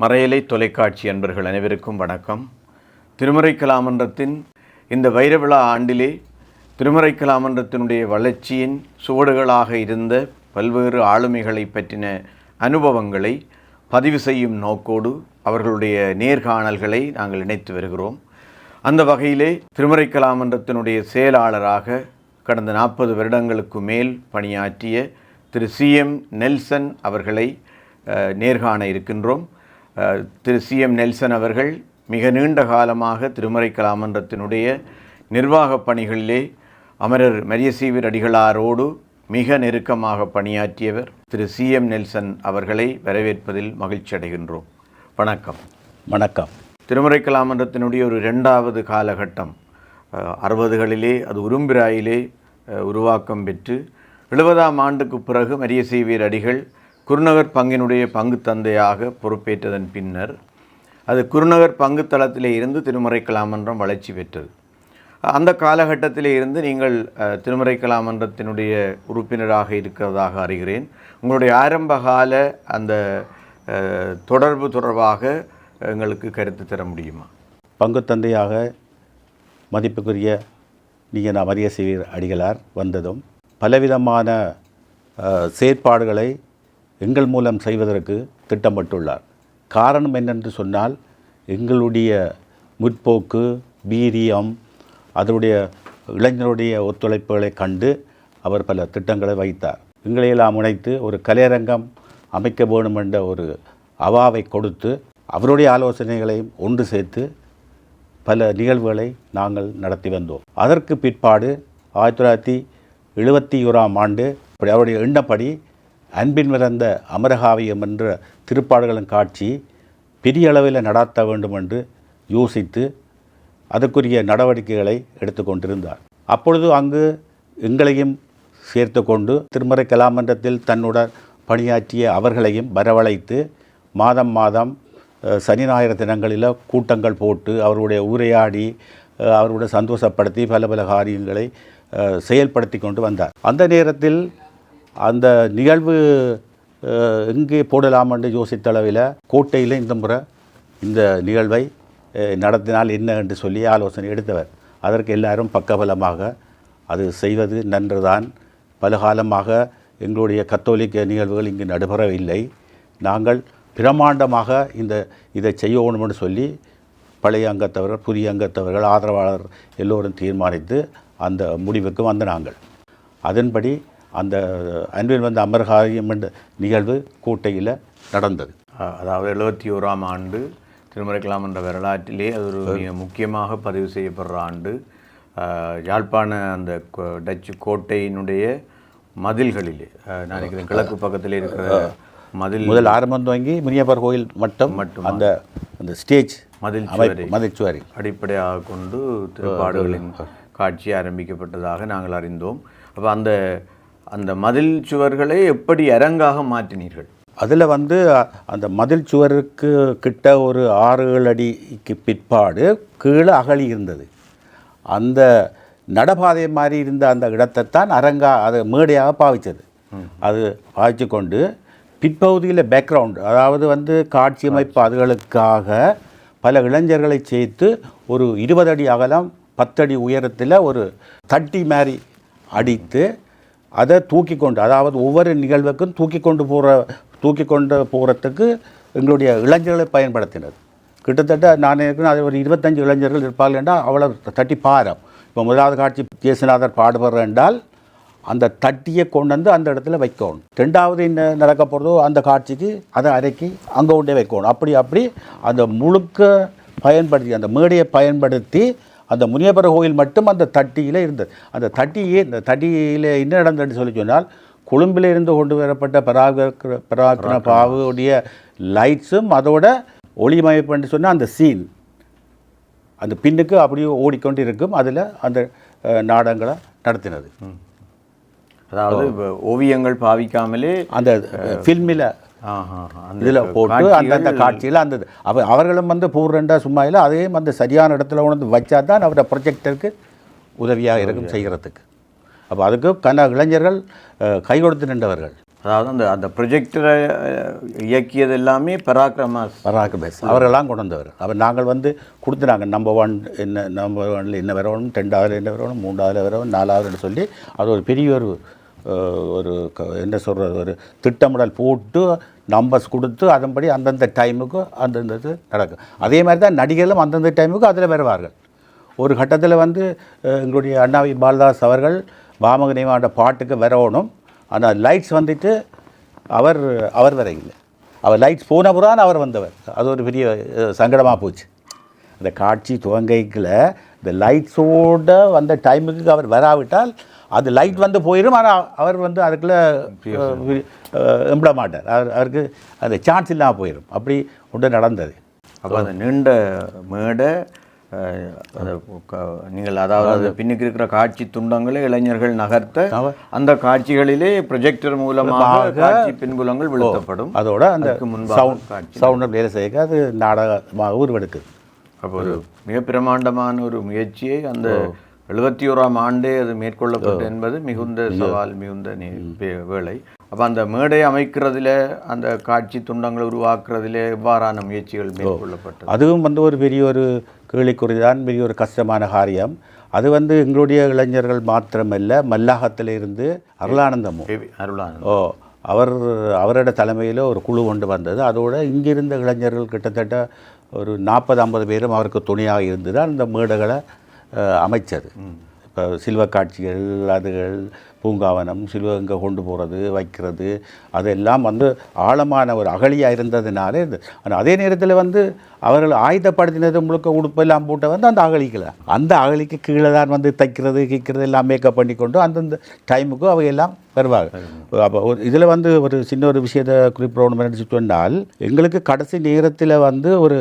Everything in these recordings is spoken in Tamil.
மறையலை தொலைக்காட்சி அன்பர்கள் அனைவருக்கும் வணக்கம். திருமறை கலாமன்றத்தின் இந்த வைரவிழா ஆண்டிலே திருமறை கலாமன்றத்தினுடைய வளர்ச்சியின் சுவடுகளாக இருந்த பல்வேறு ஆளுமைகளை பற்றின அனுபவங்களை பதிவு செய்யும் நோக்கோடு அவர்களுடைய நேர்காணல்களை நாங்கள் இணைத்து வருகிறோம். அந்த வகையிலே திருமறை கலாமன்றத்தினுடைய செயலாளராக கடந்த 40 வருடங்களுக்கு மேல் பணியாற்றிய திரு CM நெல்சன் அவர்களை நேர்காண இருக்கின்றோம். திரு CM நெல்சன் அவர்கள் மிக நீண்ட காலமாக திருமறை கலாமன்றத்தினுடைய நிர்வாக பணிகளிலே அமரர் மரியசீவர் அடிகளாரோடு மிக நெருக்கமாக பணியாற்றியவர். திரு CM நெல்சன் அவர்களை வரவேற்பதில் மகிழ்ச்சி அடைகின்றோம். வணக்கம். வணக்கம். திருமறை கலாமன்றத்தினுடைய ஒரு 2வது காலகட்டம் 60களிலே அது உரும்பிராயிலே உருவாக்கம் பெற்று 70ஆம் ஆண்டுக்கு பிறகு மரியசீவர் அடிகள் குருநகர் பங்கினுடைய பங்கு தந்தையாக பொறுப்பேற்றதன் பின்னர் அது குருநகர் பங்கு தளத்திலே இருந்து திருமறை கலாமன்றம் வளர்ச்சி பெற்றது. அந்த காலகட்டத்திலே இருந்து நீங்கள் திருமறை கலாமன்றத்தினுடைய உறுப்பினராக இருக்கிறதாக அறிகிறேன். உங்களுடைய ஆரம்பகால அந்த தொடர்பு தொடர்பாக எங்களுக்கு கருத்து தர முடியுமா? பங்கு தந்தையாக மதிப்புக்குரிய நீங்க மரியசீவர் அடிகளார் வந்ததும் பலவிதமான செயற்பாடுகளை எங்கள் மூலம் செய்வதற்கு திட்டமிட்டுள்ளார். காரணம் என்னென்று சொன்னால், எங்களுடைய முற்போக்கு வீரியம் அதனுடைய இளைஞருடைய ஒத்துழைப்புகளை கண்டு அவர் பல திட்டங்களை வைத்தார். எங்களையெல்லாம் முனைத்து ஒரு கலையரங்கம் அமைக்க வேண்டும் என்ற ஒரு அவாவை கொடுத்து அவருடைய ஆலோசனைகளையும் ஒன்று சேர்த்து பல நிகழ்வுகளை நாங்கள் நடத்தி வந்தோம். அதற்கு பிற்பாடு 1971ஆம் ஆண்டு அவருடைய எண்ணப்படி அன்பின் விரந்த அமரகாவியம் என்ற திருப்பாடுகளின் காட்சி பெரிய அளவில் நடத்த வேண்டும் என்று யோசித்து அதற்குரிய நடவடிக்கைகளை எடுத்துக்கொண்டிருந்தார். அப்பொழுது அங்கு எங்களையும் சேர்த்து கொண்டு திருமறை கலாமன்றத்தில் தன்னுடன் பணியாற்றிய அவர்களையும் வரவழைத்து மாதம் மாதம் சனி ஞாயிறு தினங்களில் கூட்டங்கள் போட்டு அவருடைய உரையாடி அவருடைய சந்தோஷப்படுத்தி பல பல காரியங்களை செயல்படுத்தி கொண்டு வந்தார். அந்த நேரத்தில் அந்த நிகழ்வு எங்கே போடலாம் என்று யோசித்த அளவில் கோட்டையில் இந்த முறை இந்த நிகழ்வை நடத்தினால் என்ன என்று சொல்லி ஆலோசனை எடுத்தவர். அதற்கு எல்லாரும் பக்கபலமாக அது செய்வது நன்றுதான். பல காலமாக எங்களுடைய கத்தோலிக்க நிகழ்வுகள் இங்கு நடைபெறவில்லை, நாங்கள் பிரமாண்டமாக இதை செய்யணும் என்று சொல்லி பழைய அங்கத்தவர்கள் புதிய அங்கத்தவர்கள் ஆதரவாளர் எல்லோரும் தீர்மானித்து அந்த முடிவுக்கு வந்த நாங்கள் அதன்படி அந்த அன்பில் வந்த அமரகாரியம் என்ற நிகழ்வு கோட்டையில் நடந்தது. அதாவது 71ஆம் ஆண்டு திருமறை கலாமன்ற வரலாற்றிலே அது ஒரு மிக முக்கியமாக பதிவு செய்யப்படுற ஆண்டு. யாழ்ப்பாண அந்த டச்சு கோட்டையினுடைய மதில்களிலே நான் நினைக்கிறேன் கிழக்கு பக்கத்தில் இருக்கிற முதல் ஆரம்பம் துவங்கி முனியப்பர் கோயில் மட்டும் அந்த அந்த ஸ்டேஜ் மதில்சுவரை அடிப்படையாக கொண்டு திருப்பாடுகளின் காட்சி ஆரம்பிக்கப்பட்டதாக நாங்கள் அறிந்தோம். அப்போ அந்த மதில் சுவர்களை எப்படி அரங்காக மாற்றினீர்கள்? அதில் அந்த மதில் சுவருக்கு கிட்ட ஒரு 6-7 அடிக்கு பிற்பாடு கீழே அகழி இருந்தது. அந்த நடபாதை மாதிரி இருந்த அந்த இடத்தைத்தான் அரங்கா அது மேடையாக பாவித்தது. அது பாவிச்சு கொண்டு பிற்பகுதியில் பேக்ரவுண்டு அதாவது காட்சி அமைப்பு அதுகளுக்காக பல இளைஞர்களை சேர்த்து ஒரு 20 அடி அகலம் 10 அடி உயரத்தில் ஒரு தட்டி மாதிரி அடித்து அதை தூக்கி கொண்டு, அதாவது ஒவ்வொரு நிகழ்வுக்கும் தூக்கி கொண்டு போகிறதுக்கு எங்களுடைய இளைஞர்களை பயன்படுத்தினது. கிட்டத்தட்ட நான் இருக்கிறேன் அது ஒரு 25 இளைஞர்கள் இருப்பார்கள் என்றால் அவ்வளோ தட்டி பாரம். இப்போ முதலாவது காட்சி கேசுநாதர் பாடுபடுற என்றால் அந்த தட்டியை கொண்டு வந்து அந்த இடத்துல வைக்கணும். 2வது என்ன நடக்க போகிறதோ அந்த காட்சிக்கு அதை அரைக்கி அங்கே கொண்டே வைக்கணும். அப்படி அந்த முழுக்க பயன்படுத்தி அந்த மேடையை பயன்படுத்தி அந்த முனியப்பர் கோயில் மட்டும் அந்த தட்டியில் இருந்தது. அந்த தட்டியில் என்ன நடந்ததுன்னு சொல்லி சொன்னால், கொழும்பில் இருந்து கொண்டு வரப்பட்ட பராக்கிரம பாவுடைய லைட்ஸும் அதோட ஒளிமயப்புன்னு சொன்னால் அந்த சீன் அந்த பின்னுக்கு அப்படியே ஓடிக்கொண்டு இருக்கும். அதில் அந்த நாடகங்களை நடத்தினது. அதாவது ஓவியங்கள் பாவிக்காமலே அந்த ஃபில்மில் இதில் போட்டு அந்தந்த காட்சியில் அந்த அவர்களும் பூர்ரெண்டா சும்மா இல்லை, அதையும் அந்த சரியான இடத்துல கொண்டு வச்சா தான் அவரோட ப்ரொஜெக்டருக்கு உதவியாக இருக்கும் செய்கிறதுக்கு. அப்போ அதுக்கு இளைஞர்கள் கை கொடுத்து நின்றவர்கள். அதாவது அந்த அந்த ப்ரொஜெக்டரை இயக்கியது எல்லாமே பராக்கிரமாஸ் அவர்களெல்லாம் கொண்டு வந்தவர். அவர் நாங்கள் வந்து கொடுத்துனாங்க நம்பர் 1 என்ன நம்பர் 1 என்ன வரணும், 2வது என்ன வரணும், 3வது வரணும், 4வதுன்னு சொல்லி அது ஒரு பெரிய ஒரு என்ன சொல்கிறது ஒரு திட்டமிடல் போட்டு நம்பர்ஸ் கொடுத்து அதன்படி அந்தந்த டைமுக்கு அந்தந்த இது நடக்கும். அதே மாதிரி தான் நடிகர்களும் அந்தந்த டைமுக்கு அதில் வருவார்கள். ஒரு கட்டத்தில் வந்து எங்களுடைய அண்ணாவி பாலதாஸ் அவர்கள் பாமகனிவாண்ட பாட்டுக்கு வரணும். ஆனால் லைட்ஸ் வந்துட்டு அவர் வரையில் அவர் லைட்ஸ் போன புறான் அவர் வந்தவர். அது ஒரு பெரிய சங்கடமாக போச்சு. அந்த காட்சி துவங்கைக்கில் இந்த லைட்ஸோட வந்த டைமுக்கு அவர் வராவிட்டால் அது லைட் வந்து போயிடும். ஆனால் அவர் வந்து அதுக்குள்ளே எம்பிட மாட்டார். அவருக்கு அந்த சான்ஸ் இல்லாமல் போயிடும். அப்படி ஒன்று நடந்தது. அப்போ அந்த நீண்ட மேடை நீங்கள் அதாவது பின்னுக்கு இருக்கிற காட்சி துண்டங்களை இளைஞர்கள் நகர்த்த அந்த காட்சிகளிலே ப்ரொஜெக்டர் மூலமாக காட்சி பின்புலங்கள் விழுத்தப்படும். அதோட அந்த சவுண்டர் வேலை செய்ய அது நாடகமாக உருவெடுக்குது. அப்போ ஒரு மிக பிரமாண்டமான ஒரு முயற்சியை அந்த 71ஆம் ஆண்டே அது மேற்கொள்ளப்பட்டு என்பது மிகுந்த சவால், மிகுந்த வேலை. அப்போ அந்த மேடை அமைக்கிறதுல அந்த காட்சி துண்டங்களை உருவாக்குறதுல எவ்வாறான முயற்சிகள் மேற்கொள்ளப்பட்டது? அதுவும் வந்து ஒரு பெரிய ஒரு கேள்விக்குறிதான், பெரிய ஒரு கஷ்டமான காரியம். அது வந்து எங்களுடைய இளைஞர்கள் மாத்திரமல்ல, மல்லாகத்தில் இருந்து அருளானந்தம் அவரோட தலைமையில் ஒரு குழு கொண்டு வந்தது. அதோடு இங்கிருந்த இளைஞர்கள் கிட்டத்தட்ட ஒரு 40-50 பேரும் அவருக்கு துணையாக இருந்தது அந்த மேடைகளை அமைச்சது. இப்போ சில்வ காட்சிகள், அதுகள் பூங்காவனம், சில்வ இங்கே கொண்டு போகிறது வைக்கிறது அதெல்லாம் வந்து ஆழமான ஒரு அகழியாக இருந்ததுனால ஆனால் அதே நேரத்தில் வந்து அவர்கள் ஆயுதப்படுத்தினது முழுக்க உடுப்பெல்லாம் போட்ட வந்து அந்த அகழிக்கு கீழே தான் வந்து தைக்கிறது கிக்கிறது எல்லாம் மேக்கப் பண்ணி கொண்டு அந்தந்த டைமுக்கு அவையெல்லாம் வருவாங்க. அப்போ இதில் வந்து ஒரு சின்ன ஒரு விஷயத்தை குறிப்பிடணும் நினச்சி சொன்னால் எங்களுக்கு கடைசி நேரத்தில் வந்து ஒரு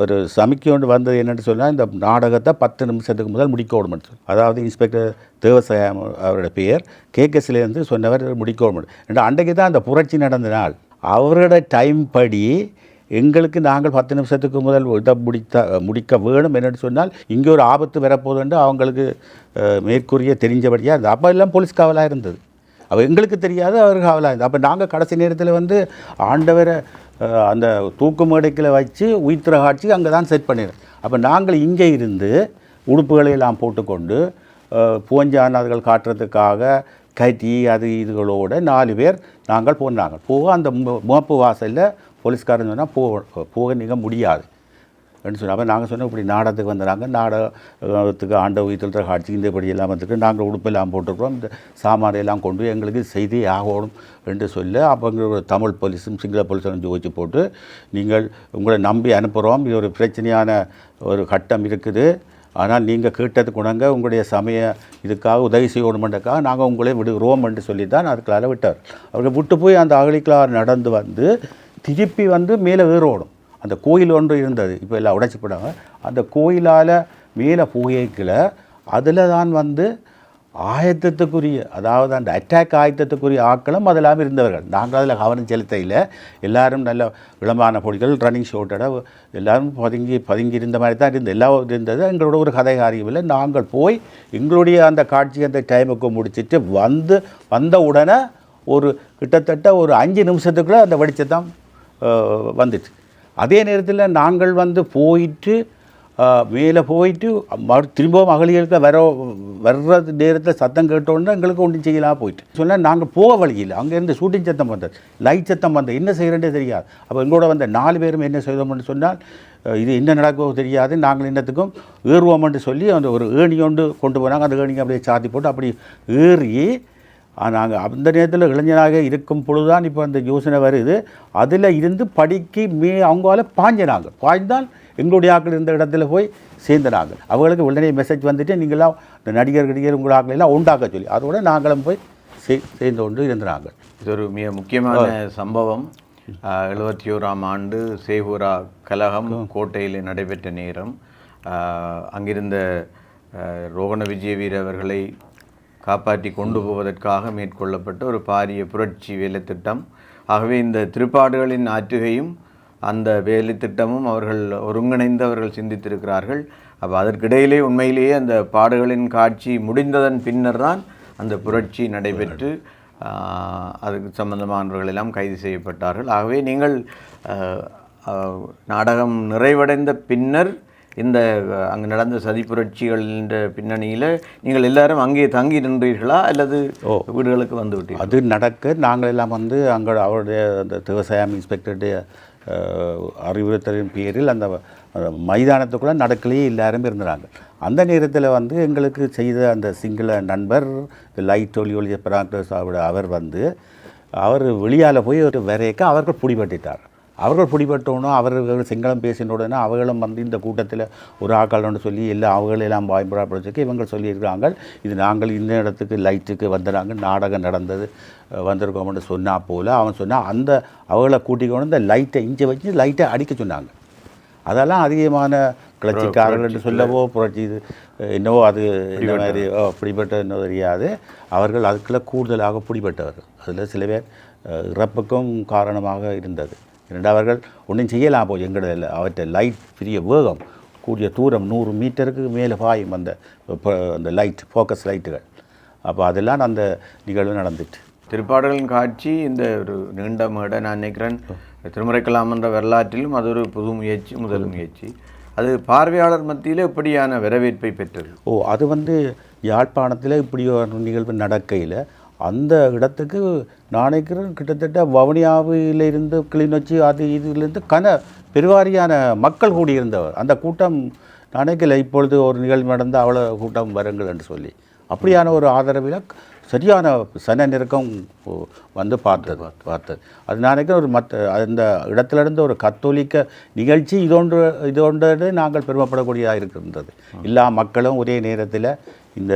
ஒரு சமிக்கை ஒன்று வந்தது என்னென்னு சொன்னால் இந்த நாடகத்தை 10 நிமிஷத்துக்கு முதல் முடிக்கணும்னு சொல்லி, அதாவது இன்ஸ்பெக்டர் தேவசாயம் அவரோட பெயர் கேகஸ்லேருந்து சொன்னவர் முடிக்கணும். அன்றைக்கு தான் அந்த புரட்சி நடந்த நாள். அவரோட டைம் படி எங்களுக்கு நாங்கள் 10 நிமிஷத்துக்கு முதல் இதை முடிக்க வேணும் என்னென்னு சொன்னால் இங்கே ஒரு ஆபத்து வரப்போகுதுன்னு அவங்களுக்கு மேற்கூறிய தெரிஞ்சபடியாக இருந்தது. அப்போ எல்லாம் போலீஸ் காவலாக இருந்தது. அப்போ எங்களுக்கு தெரியாது, அவருக்கு காவலாக இருந்தது. அப்போ நாங்கள் கடைசி நேரத்தில் வந்து ஆண்டவரை அந்த தூக்கு மேடைக்கில் வச்சு உயிர்த்திர காட்சி அங்கே தான் செட் பண்ணிடுறோம். அப்போ நாங்கள் இங்கே இருந்து உடுப்புகளை எல்லாம் போட்டுக்கொண்டு பூஞ்சானர்கள் காட்டுறதுக்காக கட்டி அது இதுகளோட 4 பேர் நாங்கள் போனாங்க. போக அந்த முகப்பு வாசலில் போலீஸ்காரன் சொன்னால் போக நீங்கள் முடியாது அப்படின்னு சொன்னால், அப்போ நாங்கள் சொன்னோம் இப்படி நாடகத்துக்கு வந்துடுறாங்க, நாடகத்துக்கு ஆண்ட உயிர்த்திர காட்சி இந்த இப்படியெல்லாம் வந்துட்டு நாங்கள் உடுப்பெல்லாம் போட்டுருக்கோம், இந்த சாமானையெல்லாம் கொண்டு எங்களுக்கு செய்தி ஆகணும் என்று சொல்ல, அப்போ தமிழ் போலீஸும் சிங்கள போலீஸும் ஜோதிச்சு போட்டு நீங்கள் உங்களை நம்பி அனுப்புகிறோம், இது ஒரு பிரச்சனையான ஒரு கட்டம் இருக்குது, ஆனால் நீங்கள் கேட்டது குணங்க உங்களுடைய சமய இதுக்காக உதவி செய்யணுமென்றக்காக நாங்கள் உங்களே விடுகிறோம் என்று சொல்லி தான் அதுக்குள்ளார விட்டார். அவர்கள் விட்டு போய் அந்த அகழிக்குள்ளார நடந்து வந்து திருப்பி வந்து மேலே ஏறோடும். அந்த கோயில் ஒன்று இருந்தது, இப்போ எல்லாம் உடைச்சிப்படாங்க. அந்த கோயிலால் மேலே போய்க்கல அதில் தான் வந்து ஆயத்தத்துக்குரிய, அதாவது அந்த அட்டாக் ஆயத்தத்துக்குரிய ஆட்களும் அதெல்லாம் இருந்தவர்கள். நாங்கள் அதில் கவனம் செலுத்த இல்லை. எல்லோரும் நல்ல விளம்பான பொடிகள் ரன்னிங் ஷோட்டோட எல்லோரும் பதுங்கி இருந்த மாதிரி தான் எல்லாம் இருந்தது. எங்களோட ஒரு கதை காரியமில்லை. நாங்கள் போய் எங்களுடைய அந்த காட்சி அந்த டைமுக்கு முடிச்சுட்டு வந்த உடனே ஒரு கிட்டத்தட்ட ஒரு 5 நிமிஷத்துக்குள்ளே அந்த வெளிச்சத்தான் வந்துச்சு. அதே நேரத்தில் நாங்கள் வந்து போயிட்டு மேலே போயிட்டு திரும்பவும் அகழிகளுக்கு வர்றது நேரத்தில் சத்தம் கேட்டோன்னா எங்களுக்கு ஒன்றும் செய்யலாம் போயிட்டு சொன்னால் நாங்கள் போக வழியில் அங்கேருந்து ஷூட்டிங் சத்தம் வந்தது, லைட் சத்தம் வந்தது, என்ன செய்கிறேன்னே தெரியாது. அப்போ எங்களோட வந்த 4 பேரும் என்ன செய்தோம்னு சொன்னால் இது என்ன நடக்கவோ தெரியாது, நாங்கள் என்னத்துக்கும் ஏறுவோம்னு சொல்லி அந்த ஒரு ஏணி கொண்டு போனாங்க. அந்த ஏணிக்கு அப்படியே சாத்தி போட்டு அப்படி ஏறி நாங்கள் அந்த நேரத்தில் இளைஞராக இருக்கும் பொழுதுதான் இப்போ அந்த யோசனை வருது. அதில் இருந்து படிக்கு அவங்களால பாய்ந்தால் எங்களுடைய ஆக்கள் இருந்த இடத்துல போய் சேர்ந்தனாங்க. அவங்களுக்கு உடனே மெசேஜ் வந்துட்டு நீங்களாம் இந்த நடிகர் உங்கள் ஆக்களெல்லாம் உண்டாக்க சொல்லி அதோட நாங்களும் போய் சேர்ந்து கொண்டு இருந்தாங்க. இது ஒரு மிக முக்கியமான சம்பவம். 71ஆம் ஆண்டு சேகூரா கலகம் கோட்டையில் நடைபெற்ற நேரம் அங்கிருந்த ரோகண விஜயவீர அவர்களை காப்பாற்றி கொண்டு போவதற்காக மேற்கொள்ளப்பட்ட ஒரு பாரிய புரட்சி வேலை திட்டம். ஆகவே இந்த திருப்பாடுகளின் ஆற்றுகையும் அந்த வேலை திட்டமும் அவர்கள் ஒருங்கிணைந்து அவர்கள் சிந்தித்திருக்கிறார்கள். அப்போ அதற்கிடையிலே உண்மையிலேயே அந்த பாடுகளின் காட்சி முடிந்ததன் பின்னர் தான் அந்த புரட்சி நடைபெற்று அதுக்கு சம்பந்தமானவர்கள் எல்லாம் கைது செய்யப்பட்டார்கள். ஆகவே நீங்கள் நாடகம் நிறைவடைந்த பின்னர் இந்த அங்கே நடந்த சதி புரட்சிகளின் பின்னணியில் நீங்கள் எல்லாரும் அங்கே தங்கி நின்றீர்களா அல்லது வீடுகளுக்கு வந்து விட்டீர்கள்? அது நடக்க நாங்கள் எல்லாம் வந்து அங்கே அவருடைய அந்த விவசாயம் இன்ஸ்பெக்டருடைய அறிவுறுத்தலின் பேரில் அந்த மைதானத்துக்குள்ளே நடக்கலையே எல்லாரும் இருந்தாங்க. அந்த நேரத்தில் வந்து எங்களுக்கு செய்த அந்த சிங்கள நண்பர் லைட் ஒளி பிராக்டர்ஸ் அவர் வந்து அவர் வெளியால் போய் ஒரு வரையக்க அவர்கள் பிடிபட்டுட்டார். அவர்கள் பிடிபட்டோன்னா அவர்கள் சிங்களம் பேசின உடனே அவர்களும் வந்து இந்த கூட்டத்தில் ஒரு ஆக்கள்னு சொல்லி எல்லாம் அவங்களெல்லாம் வாய்ப்புறாப்படுறதுக்கு இவங்க சொல்லியிருக்காங்க, இது நாங்கள் இந்த இடத்துக்கு லைட்டுக்கு வந்துடுறாங்க, நாடகம் நடந்தது வந்திருக்கோம்னு சொன்னால் போல் அவன் சொன்னால் அந்த அவங்கள கூட்டிக்கொண்டு இந்த லைட்டை இஞ்சை வச்சு லைட்டை அடிக்க சொன்னாங்க. அதெல்லாம் அதிகமான கிளர்ச்சிக்காரர்கள் என்று சொல்லவோ புரட்சி என்னவோ அது இந்த மாதிரி பிடிபட்ட என்ன தெரியாது. அவர்கள் அதுக்குள்ளே கூடுதலாக பிடிபட்டவர்கள். அதில் சில பேர் இறப்புக்கும் காரணமாக இருந்தது. இரண்டாவர்கள் ஒன்றும் செய்யலாம் போய் எங்கட இல்லை, அவற்றை லைட் பெரிய வேகம் கூடிய தூரம் 100 மீட்டருக்கு மேலே பாயும் அந்த லைட் ஃபோக்கஸ் லைட்டுகள். அப்போ அதெல்லாம் அந்த நிகழ்வு நடந்துட்டு திருப்பாடலின் காட்சி இந்த ஒரு நீண்ட மேடை நான் நினைக்கிறேன் திருமுறைக்கலாம் என்ற வரலாற்றிலும் அது ஒரு புது முயற்சி, முதல் முயற்சி. அது பார்வையாளர் மத்தியில் எப்படியான வரவேற்பை பெற்றது? அது வந்து யாழ்ப்பாணத்தில் இப்படி ஒரு நிகழ்வு நடக்கையில் அந்த இடத்துக்கு நாளைக்கிறேன் கிட்டத்தட்ட வவுனியாவிலிருந்து கிளிநொச்சி அது இதிலிருந்து பெருவாரியான மக்கள் கூடியிருந்தவர். அந்த கூட்டம் நினைக்கல இப்பொழுது ஒரு நிகழ்வு நடந்தால் அவ்வளோ கூட்டம் வருங்கள் என்று சொல்லி அப்படியான ஒரு ஆதரவில் சரியான சன நெருக்கம் வந்து பார்த்தது. அது நினைக்கிறேன் ஒரு அந்த இடத்துலேருந்து ஒரு கத்தோலிக்க நிகழ்ச்சி இதோன்றது நாங்கள் பெருமைப்படக்கூடியதாக இருக்கின்றது. எல்லா மக்களும் ஒரே நேரத்தில் இந்த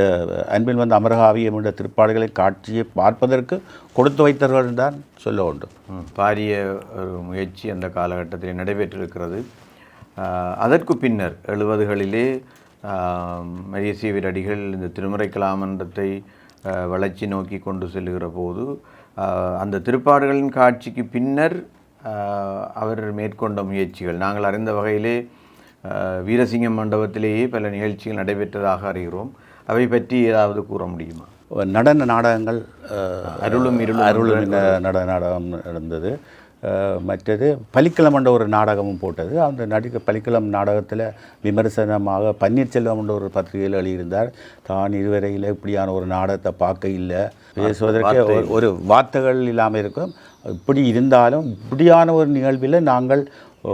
அன்பில் வந்து அமரகாவியம் என்ற திருப்பாடுகளை காட்சியை பார்ப்பதற்கு கொடுத்து வைத்தவர்கள் தான் சொல்ல வேண்டும். பாரிய ஒரு முயற்சி அந்த காலகட்டத்தில் நடைபெற்றிருக்கிறது. அதற்கு பின்னர் 70களிலே மரியசீவியர் அடிகள் இந்த திருமுறை கலாமன்றத்தை வளர்ச்சி நோக்கி கொண்டு செல்லுகிற போது அந்த திருப்பாடுகளின் காட்சிக்கு பின்னர் அவர் மேற்கொண்ட முயற்சிகள் நாங்கள் அறிந்த வகையிலே வீரசிங்கம் மண்டபத்திலேயே பல நிகழ்ச்சிகள் நடைபெற்றதாக அறிகிறோம். அவை பற்றி ஏதாவது கூற முடியுமா? நடன நாடகங்கள் அருளும் நடன நாடகம் நடந்தது. மற்றது பலிக்கிழம் என்ற ஒரு நாடகமும் போட்டது. அந்த பலிக்கிழம் நாடகத்தில் விமர்சனமாக பன்னீர்செல்வம் என்ற ஒரு பத்திரிகையில் எழுதியிருந்தார். தான் இதுவரையில் இப்படியான ஒரு நாடகத்தை பார்க்க இல்லை, பேசுவதற்கு ஒரு வார்த்தைகள் இல்லாமல் இருக்கும். இப்படி இருந்தாலும் இப்படியான ஒரு நிகழ்வில் நாங்கள்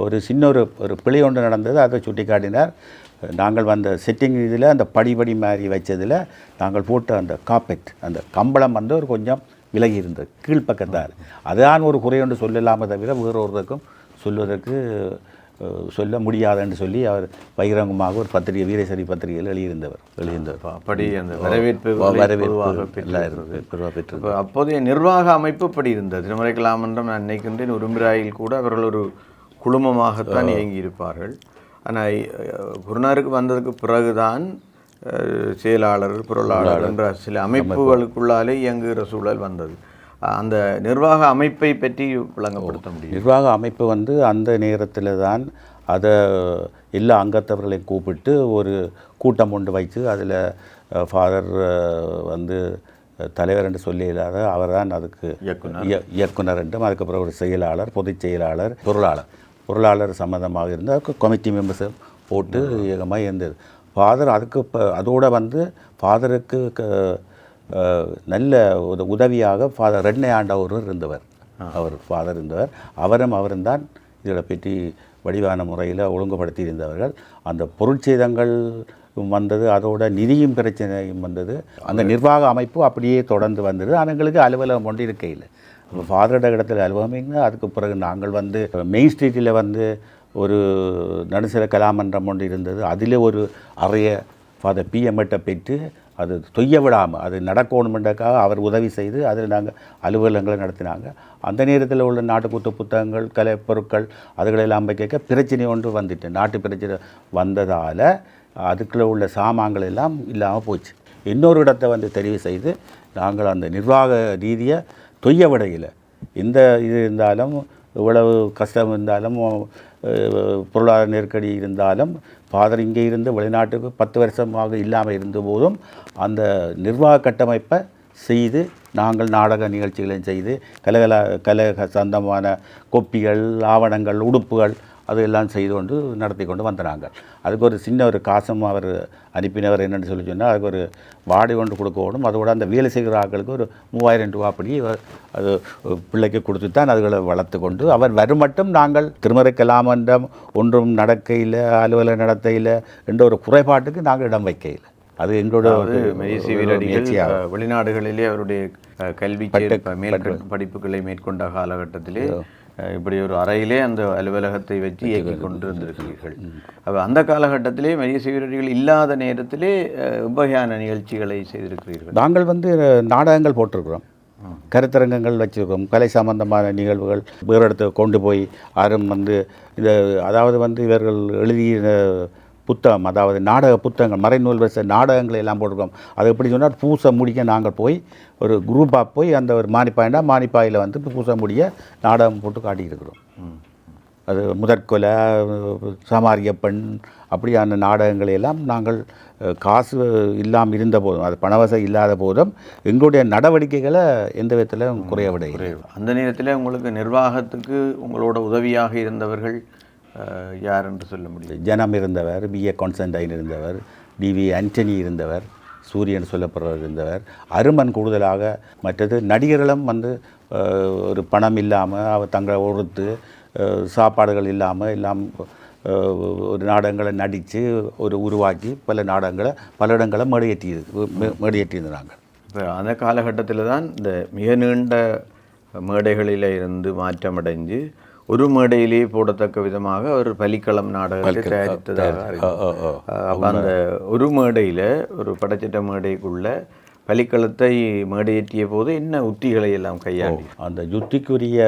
ஒரு சின்ன ஒரு பிழை ஒன்று நடந்தது, அதை சுட்டி காட்டினார். நாங்கள் வந்த செட்டிங் இதில் அந்த படிப்படி மாதிரி வச்சதில் நாங்கள் போட்ட அந்த காப்பெட் அந்த கம்பளம் வந்து ஒரு கொஞ்சம் விலகி இருந்தது, கீழ்ப்பக்கத்தார். அதுதான் ஒரு குறையொன்று சொல்லலாமே தவிர வேறொருக்கும் சொல்வதற்கு சொல்ல முடியாதுன்னு சொல்லி அவர் பகிரங்கமாக ஒரு பத்திரிகை வீரேசரி பத்திரிகையில் எழுதியிருந்தவர். அப்படி அந்த வரவேற்பு பெற்று அப்போதைய நிர்வாக அமைப்பு அப்படி இருந்தது. திருமுறை கலாமன்றம் நான் நினைக்கின்றேன் உரும்பிராயில் கூட அவர்கள் ஒரு குழுமமாகத்தான் இயங்கியிருப்பார்கள். ஆனால் குருநாருக்கு வந்ததுக்கு பிறகுதான் செயலாளர், பொருளாளர் என்ற சில அமைப்புகளுக்குள்ளாலே இயங்குகிற சூழல் வந்தது. அந்த நிர்வாக அமைப்பை பற்றி விளங்கப்படுத்த முடியும்? நிர்வாக அமைப்பு வந்து அந்த நேரத்தில் தான் அதை எல்லா அங்கத்தவர்களையும் கூப்பிட்டு ஒரு கூட்டம் கொண்டு வைத்து அதில் ஃபாதர் வந்து தலைவர் என்று சொல்லி இல்லாத அவர் தான் அதுக்கு இயக்குனர் என்றும், அதுக்கப்புறம் ஒரு செயலாளர், பொதுச் செயலாளர், பொருளாளர் சம்மந்தமாக இருந்தால் கமிட்டி மெம்பர்ஸை போட்டு ஏகமாக இருந்தது. ஃபாதர் அதுக்கு அதோடு வந்து ஃபாதருக்கு நல்ல உதவியாக ஃபாதர் ரெட்னே ஆண்டவர் இருந்தவர். ஃபாதர் இருந்தவர். அவரும் தான் இதில் பற்றி வடிவான முறையில் ஒழுங்குபடுத்தி இருந்தவர்கள். அந்த பொருட்சேதங்கள் வந்தது, அதோட நிதியும் பிரச்சனையும் வந்தது. அந்த நிர்வாக அமைப்பு அப்படியே தொடர்ந்து வந்தது. அவங்களுக்கு அலுவலகம் கொண்டு இருக்கையில் ஃபாதரோட இடத்துல அலுவலகம். அதுக்கு பிறகு நாங்கள் வந்து மெயின் ஸ்ட்ரீட்டில் வந்து ஒரு நடுசிற கலாமன்றம் ஒன்று இருந்தது. அதில் ஒரு அறைய ஃபாதர் பிஎம்கிட்ட பெற்று அது தொய்ய விடாமல் அது நடக்கணுமென்றக்காக அவர் உதவி செய்து அதில் நாங்கள் அலுவலகங்களை நடத்தினாங்க. அந்த நேரத்தில் உள்ள நாட்டுக்கூத்து புத்தகங்கள், கலைப்பொருட்கள் அதுகளெல்லாம் கேட்க பிரச்சனை ஒன்று வந்துட்டு நாட்டு பிரச்சனை வந்ததால் அதுக்குள்ளே உள்ள சாமான்கள் எல்லாம் இல்லாமல் போச்சு. இன்னொரு இடத்தை வந்து தெரிவு செய்து நாங்கள் அந்த நிர்வாக ரீதியை தொய்ய விடையில் எந்த இது இருந்தாலும், இவ்வளவு கஷ்டம் இருந்தாலும், பொருளாதார நெருக்கடி இருந்தாலும், ஃபாதர் இங்கே இருந்து வெளிநாட்டுக்கு 10 வருஷமாக இல்லாமல் இருந்தபோதும் அந்த நிர்வாக கட்டமைப்பை செய்து நாங்கள் நாடக நிகழ்ச்சிகளையும் செய்து கலக சொந்தமான கொப்பிகள், ஆவணங்கள், உடுப்புகள் அதெல்லாம் செய்து கொண்டு நடத்தி கொண்டு வந்தாங்க. அதுக்கு ஒரு சின்ன ஒரு காசும் அவர் அனுப்பினவர் என்னென்னு சொல்லி சொன்னால் அதுக்கு ஒரு வாடகை கொண்டு கொடுக்கணும். அதோட அந்த வேலை செய்கிற ஆட்களுக்கு ஒரு 3000 ரூபா அப்படி அது பிள்ளைக்கு கொடுத்து தான் அதுகளை வளர்த்து கொண்டு அவர் வரும் மட்டும் நாங்கள் திருமறை கலாமன்றம் ஒன்றும் நடக்கையில், அலுவலக நடத்தையில் என்ற ஒரு குறைபாட்டுக்கு நாங்கள் இடம் வைக்கையில். அது எங்களோட மெய்சி வீரடிகள் வெளிநாடுகளிலே அவருடைய கல்வி படிப்புகளை மேற்கொண்ட காலகட்டத்திலே இப்படி ஒரு அறையிலே அந்த அலுவலகத்தை வச்சு இயக்கி கொண்டு இருந்திருக்கிறீர்கள். அப்போ அந்த காலகட்டத்திலே மெய்சி வீரடிகள் இல்லாத நேரத்திலே உபயான நிகழ்ச்சிகளை செய்திருக்கிறீர்கள். நாங்கள் வந்து நாடகங்கள் போட்டிருக்கிறோம், கருத்தரங்கங்கள் வச்சுருக்கோம், கலை சம்பந்தமான நிகழ்வுகள் வேறு இடத்துக்கு கொண்டு போய் யாரும் வந்து இந்த அதாவது வந்து இவர்கள் எழுதிய புத்தகம், அதாவது நாடக புத்தகங்கள், மறைநூல் வரிசை நாடகங்களை எல்லாம் போட்டிருக்கோம். அது எப்படி சொன்னால் பூசை முடிக்க நாங்கள் போய் ஒரு குரூப்பாக போய் அந்த ஒரு மானிப்பாயினா மானிப்பாயில் வந்து பூசை முடிய நாடகம் போட்டு காட்டியிருக்கிறோம். அது முதற்கொலை, சாமாரிய பெண் அப்படியான நாடகங்களை எல்லாம் நாங்கள் காசு இல்லாமல் இருந்த போதும், அது பணவசதி இல்லாத போதும் எங்களுடைய நடவடிக்கைகளை எந்த விதத்தில் குறையவில்லை. அந்த நேரத்தில் உங்களுக்கு நிர்வாகத்துக்கு உங்களோட உதவியாக இருந்தவர்கள் யார் என்று சொல்ல முடியும்? ஜனம் இருந்தவர், B.A. கான்ஸ்டன்டைன் இருந்தவர், D.V. ஆண்டனி இருந்தவர், சூரியன் சொல்லப்படுறவர் இருந்தவர், அருமன் கூடுதலாக. மற்றது நடிகர்களும் வந்து ஒரு பணம் இல்லாமல் அவர் தங்களை ஒருத்து சாப்பாடுகள் இல்லாமல் எல்லாம் ஒரு நாடகங்களை நடித்து ஒரு உருவாக்கி பல நாடகங்களை பல இடங்களை மேடையேற்றியிருந்தாங்க. இப்போ அந்த காலகட்டத்தில் தான் இந்த மிக நீண்ட மேடைகளில் இருந்து மாற்றமடைஞ்சு ஒரு மேடையிலேயே போடத்தக்க விதமாக ஒரு பலிக்களம் நாடகத்தை தயாரித்ததாக. அப்போ அந்த ஒரு மேடையில் ஒரு படச்சிட்ட மேடைக்குள்ள பலிக்களத்தை மேடையேற்றிய போது என்ன உத்திகளை எல்லாம் கையாளி அந்த யுத்திக்குரிய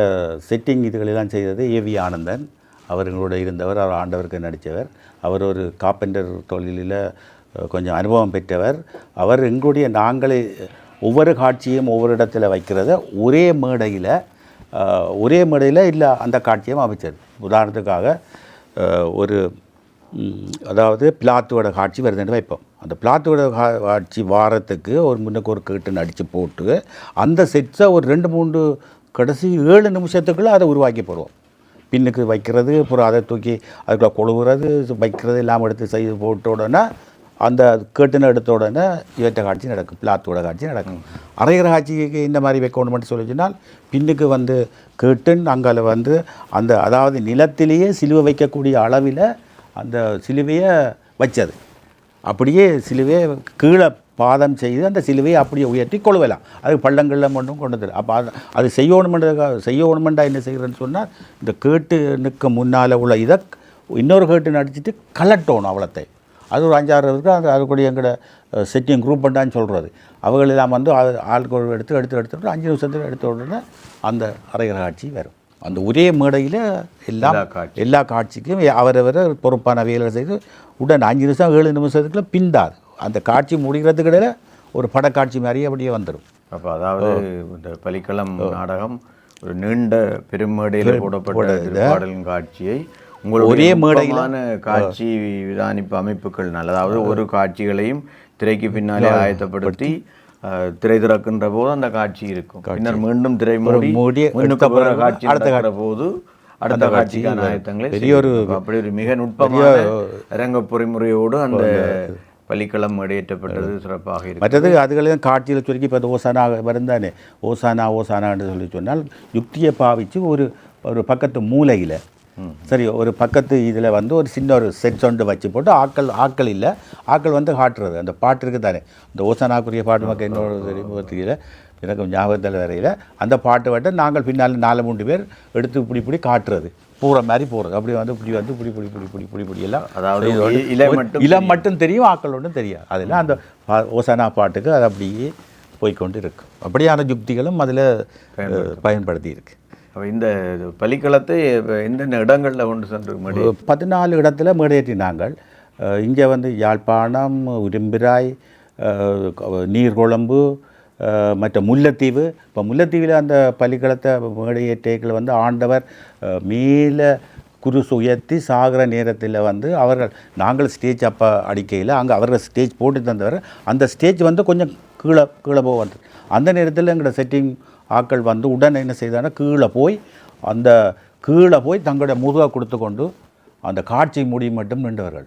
செட்டிங் இதுகளெல்லாம் செய்தது A.V. ஆனந்தன் அவர்களோட இருந்தவர். அவர் ஆண்டவருக்கு நடித்தவர். அவர் ஒரு காப்பெண்டர் தொழிலில் கொஞ்சம் அனுபவம் பெற்றவர். அவர் எங்களுடைய நாங்களே ஒவ்வொரு காட்சியும் ஒவ்வொரு இடத்துல வைக்கிறத ஒரே மேடையில் இல்லை அந்த காட்சியும் அமைச்சர். உதாரணத்துக்காக ஒரு அதாவது பிளாத்துவோட காட்சி வருதுன்னு வைப்போம். அந்த பிளாத்துவோட காட்சி வாரத்துக்கு ஒரு முன்னுக்கு ஒரு கேட்டு நடித்து போட்டு அந்த செட்ஸை ஒரு 2-3 கடைசி 7 நிமிஷத்துக்குள்ளே அதை உருவாக்கி போடுவோம். பின்னுக்கு வைக்கிறது, அப்புறம் அதை தூக்கி அதுக்குள்ளே கொழுவுறது, வைக்கிறது எல்லாம் எடுத்து செய்து போட்ட உடனே அந்த கேட்டுன்னு எடுத்த உடனே இவற்ற காட்சி நடக்கும், பிளாத்தோட காட்சி நடக்கும். அரைகிற காட்சிக்கு இந்த மாதிரி வைக்கணும்னு சொல்லிச்சுனால் பின்னுக்கு வந்து கேட்டுன்னு அங்கே வந்து அந்த அதாவது நிலத்திலேயே சிலுவை வைக்கக்கூடிய அளவில் அந்த சிலுவையை வச்சது. அப்படியே சிலுவையை கீழே பாதம் செய்து அந்த சிலுவையை அப்படியே உயர்த்தி கொழுவலாம். அது பள்ளங்களில் மட்டும் கொண்டு தரும். அப்போ அது செய்யணுமெண்டா என்ன செய்கிறேன்னு சொன்னால் இந்த கேட்டுனுக்கு முன்னால் உள்ள இதை இன்னொரு கேட்டு நடிச்சிட்டு கலட்டணும் அவ்வளோத்தை. அது ஒரு 5-6 இருக்குது. அதுக்கூடிய எங்களோட செட்டிங் குரூப் பண்ணான்னு சொல்கிறது. அவங்களெல்லாம் வந்து ஆட்கள் எடுத்து 5 நிமிஷத்தில் எடுத்த உடனே அந்த அரைகிற காட்சி வரும். அந்த ஒரே மேடையில் எல்லா காட்சிக்கும் அவரவர் பொறுப்பான வேலை செய்து உடனே 5 நிமிஷம் 7 நிமிஷத்துக்குள்ள பிந்தாது. அந்த காட்சி முடிகிறதுக்கு இடையில ஒரு படக்காட்சி மாதிரியே அப்படியே வந்துடும். அப்போ அதாவது இந்த பலிக்களம் நாடகம் ஒரு நீண்ட பெருமேடையில் போடப்பட்ட பாடலின் காட்சியை ஒரே மேடையிலான காட்சி விதானிப்பு அமைப்புகள்னால், அதாவது ஒரு காட்சிகளையும் திரைக்கு பின்னாலே ஆயத்தப்படுத்தி திரை திறக்கின்ற போது அந்த காட்சி இருக்கும். பின்னர் மீண்டும் திரை மூடி காட்சி அடுத்த போது அடுத்த காட்சிக்கான ஆயத்தங்களை பெரிய ஒரு அப்படி ஒரு மிக நுட்பமான அரங்க பொறிமுறையோடு அந்த பலிக்களம் மேடையேற்றப்பட்டது சிறப்பாக இருக்கும். மற்றது அதுகளையும் காட்சியில் சுருக்கி இப்போ ஓசானா வருந்தானே ஓசானான்னு சொல்லி சொன்னால் யுக்தியை பாவித்து ஒரு பக்கத்து மூலையில் சரி ஒரு பக்கத்து இதில் வந்து ஒரு சின்ன ஒரு செட் ஒன்று வச்சு போட்டு ஆக்கள் இல்லை ஆக்கள் வந்து காட்டுறது. அந்த பாட்டு இருக்குது தானே, இந்த ஓசானாக்குரிய பாட்டு மக்கள் என்னோட தெரியல, எனக்கு ஞாபகத்தில் வரையில் அந்த பாட்டு வட்ட நாங்கள் பின்னால் 4-3 பேர் எடுத்து இப்படி காட்டுறது பூரா மாதிரி போகிறது. அப்படி வந்து இப்படி எல்லாம், அதாவது இளம் மட்டும் தெரியும், ஆக்கள் ஒன்றும் தெரியாது. அதில் அந்த ஓசானா பாட்டுக்கு அது அப்படியே போய்கொண்டு இருக்கும். அப்படியான யுக்திகளும் அதில் பயன்படுத்தி இருக்குது. இந்த பலிக்களத்தை எந்தெந்த இடங்களில் கொண்டு சென்று 14 இடத்துல மேடையேற்றினாங்கள். இங்கே வந்து யாழ்ப்பாணம், உரும்பிராய், நீர்கொழும்பு, மற்ற முல்லைத்தீவு. இப்போ முல்லைத்தீவில் அந்த பலிக்களத்தை மேடையேற்றைகள் வந்து ஆண்டவர் மேலே குருசு உயர்த்தி சாகிற நேரத்தில் வந்து அவர்கள் நாங்கள் ஸ்டேஜ் அப்போ அடிக்கையில் அங்கே அவர்கள் ஸ்டேஜ் போட்டு தந்தவர். அந்த ஸ்டேஜ் வந்து கொஞ்சம் கீழே கீழே போக வந்து அந்த நேரத்தில் எங்களோட செட்டிங் ஆட்கள் வந்து உடனே என்ன செய்தாங்கன்னா கீழே போய் தங்களுடைய முதுகை கொடுத்து கொண்டு அந்த காட்சி மூடி மட்டும் நின்றவர்கள்.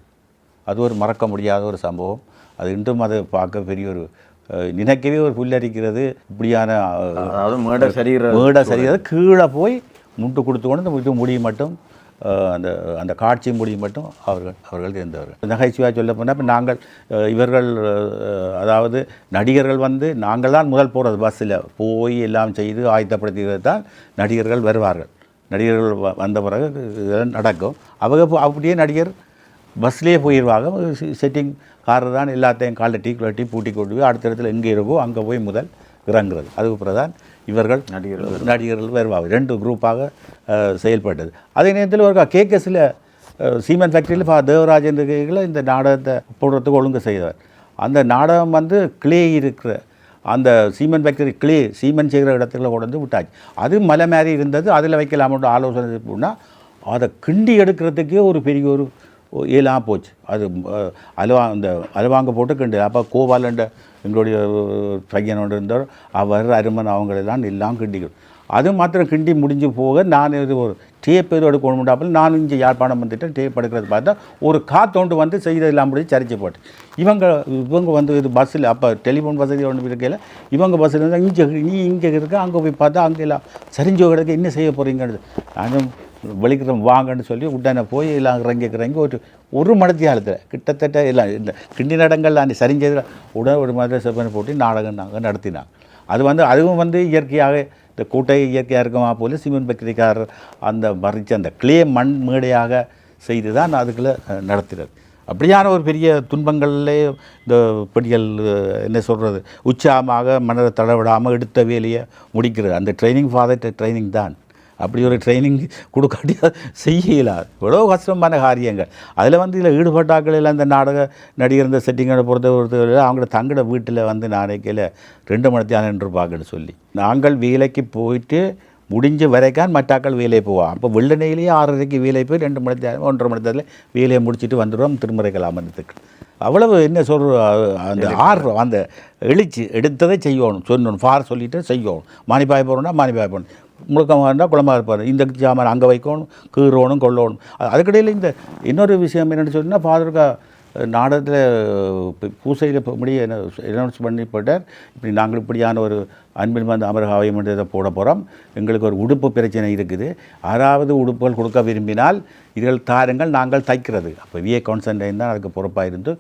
அது ஒரு மறக்க முடியாத ஒரு சம்பவம். அது இன்றும் அதை பார்க்க பெரிய ஒரு நினைக்கவே ஒரு புல்லரிக்கிறது. இப்படியான அதாவது மேடை சரிகிறது கீழே போய் முட்டு கொடுத்து கொண்டு இந்த முடி மட்டும் அந்த அந்த காட்சி மொழி மட்டும் அவர்கள் இருந்தவர்கள். நகைச்சுவையாக சொல்ல போனால் இப்போ நாங்கள் இவர்கள் அதாவது நடிகர்கள் வந்து நாங்கள் தான் முதல் போகிறது பஸ்ஸில் போய் எல்லாம் செய்து ஆயத்தப்படுத்துகிறது தான் நடிகர்கள் வருவார்கள். நடிகர்கள் வந்த பிறகு இதெல்லாம் நடக்கும். அவங்க அப்படியே நடிகர் பஸ்லேயே போயிடுவாங்க. செட்டிங் கார் தான் எல்லாத்தையும் காலை டீ பூட்டி கொண்டு போய் அடுத்த இடத்துல எங்கே இருக்கோ அங்கே போய் முதல் இறங்குறது. அதுக்கு பிறகு தான் இவர்கள் நடிகர்கள் வருவாங்க. 2 குரூப்பாக செயல்பட்டது. அதே நேரத்தில் ஒரு கேகஸில் சீமெண்ட் ஃபேக்ட்ரியில் தேவராஜன் இருக்கையில் இந்த நாடகத்தை போடுறதுக்கு ஒழுங்கு செய்தவர். அந்த நாடகம் வந்து கிளே இருக்கிற அந்த சீமெண்ட் ஃபேக்டரி சீமெண்ட் செய்கிற இடத்துல கொண்டு வந்து விட்டாச்சு. அது மலை மாதிரி இருந்தது. அதில் வைக்கலாம்னு ஆலோசனை போனால் அதை கிண்டி எடுக்கிறதுக்கே ஒரு பெரிய ஒரு ஏலாக போச்சு. அது அந்த அலுவாங்க போட்டு கிண்டு. அப்போ கோபாலண்ட எங்களுடைய பையனோடு இருந்தார், அவர் அருமன் அவங்களெல்லாம் எல்லாம் கிண்டிக்கணும். அது மாத்திரம் கிண்டி முடிஞ்சு போக நான் இது ஒரு டேப் எதுவும் எடுக்கணும் முடியாமல் நான் இங்கே யாழ்ப்பாணம் வந்துட்டேன். டேப் எடுக்கிறது பார்த்தா ஒரு காத்தோண்டு வந்து செய்ததெல்லாம் முடிஞ்சு சரிச்சு போட்டு இவங்க வந்து இது பஸ்ஸில் அப்போ டெலிஃபோன் வசதி ஒன்று இருக்கையில் இவங்க பஸ்ஸில் இருந்தால் இங்கே இருக்க அங்கே போய் பார்த்தா அங்கே எல்லாம் சரிஞ்சு கிடக்க என்ன செய்ய போகிறீங்கிறது நானும் வெளிக்கிறோம் வாங்கன்னு சொல்லி உடனே போய் எல்லாம் இறங்கி ஒரு மடத்தியாலத்தில் கிட்டத்தட்ட எல்லாம் இல்லை கிண்டி நடங்கள் அந்த சரிஞ்சதில் உடனே ஒரு மாதிரி செப்பனை போட்டு நாடகம் நாங்கள் நடத்தினாங்க. அது வந்து அதுவும் வந்து இயற்கையாக இந்த கூட்டை இயற்கையாக இருக்குமா போல சிமெண்ட் ஃபேக்டரிக்காரர் அந்த மறித்து அந்த கிளே மண் மேடையாக செய்து தான் அதுக்குள்ளே நடத்துகிறது. அப்படியான ஒரு பெரிய துன்பங்கள்லே இந்த படிகள் என்ன சொல்கிறது உற்சாகமாக மனதை தடவிடாமல் எடுத்த வேலையை முடிக்கிறது. அந்த ட்ரைனிங் ஃபாதர் ட்ரைனிங் தான். அப்படி ஒரு ட்ரைனிங் கொடுக்காட்டியா செய்யலாது. எவ்வளோ கஷ்டமான காரியங்கள். அதில் வந்து இதில் ஈடுபட்டாக்கள் எல்லாம் இந்த நாடக நடிகர் இந்த செட்டிங்கோட பொறுத்தவரை அவங்கள தங்கட வீட்டில் வந்து நாளைக்கையில் 2 மணித்தியானம் நின்றுப்பாங்கன்னு சொல்லி நாங்கள் வேலைக்கு போயிட்டு முடிஞ்ச வரைக்கான் மற்றாக்கள் வேலையை போவோம். அப்போ வெள்ளனையிலேயே 6:30க்கு வேலையை போய் 2 மணித்தியானம் 1:30 மணித்தியானத்தில் வேலையை முடிச்சுட்டு வந்துடுவோம் திருமுறைக்கலாமத்துக்கு. அவ்வளவு என்ன சொல்கிற அந்த ஆர்வம் அந்த எழுச்சி எடுத்ததை செய்யணும் சொல்லணும் ஃபார் சொல்லிவிட்டு செய்யணும். மானிப்பாய் போகிறோம்னா மானிப்பாய் போகணும், முழுக்கமாக இருந்தால் குளமாக இருப்பார், இந்த சாமான் அங்கே வைக்கணும் கீறணும் கொள்ளணும். அதுக்கிடையில் இந்த இன்னொரு விஷயம் என்னென்னு சொன்னால் ஃபாதருக்கா நாடகத்தில் பூசையில் முடிய அனௌன்ஸ் பண்ணிப்பட்டார். இப்படி நாங்கள் இப்படியான ஒரு அன்பில் வந்து அமரகாவியம் இதை போட போகிறோம். எங்களுக்கு ஒரு உடுப்பு பிரச்சனை இருக்குது. 6வது உடுப்புகள் கொடுக்க விரும்பினால் இதுகள் தாருங்கள் நாங்கள் தைக்கிறது. அப்போ விஏ கான்ஸ்டன்டைன் தான் அதுக்கு பொறுப்பாக இருந்து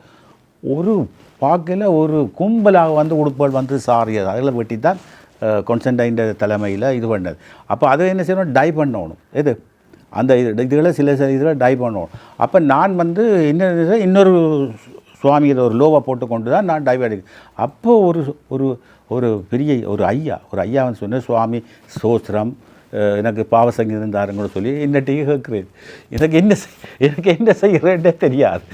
ஒரு பார்க்கல ஒரு கும்பலாக வந்து உடுப்புகள் வந்து சாரியது அதில் வெட்டி தான் கான்ஸ்டன்டைன் தலைமையில் இது பண்ணது. அப்போ அதை என்ன செய்யணும் டை பண்ணணும். எது அந்த இதுகளை சில இதில் டை பண்ணணும். அப்போ நான் வந்து இன்னொரு சுவாமியில் ஒரு லோவை போட்டு கொண்டு தான் நான் டை அடிக்கிறேன். அப்போ ஒரு ஒரு பெரிய ஒரு ஐயா வந்து சொன்னேன், சுவாமி சோஸ்திரம் எனக்கு பாவசங்கீதம் தாருங்களோ சொல்லி என்னட்டையும் கேட்குறேன். எனக்கு என்ன செய்கிறேன்னே தெரியாது.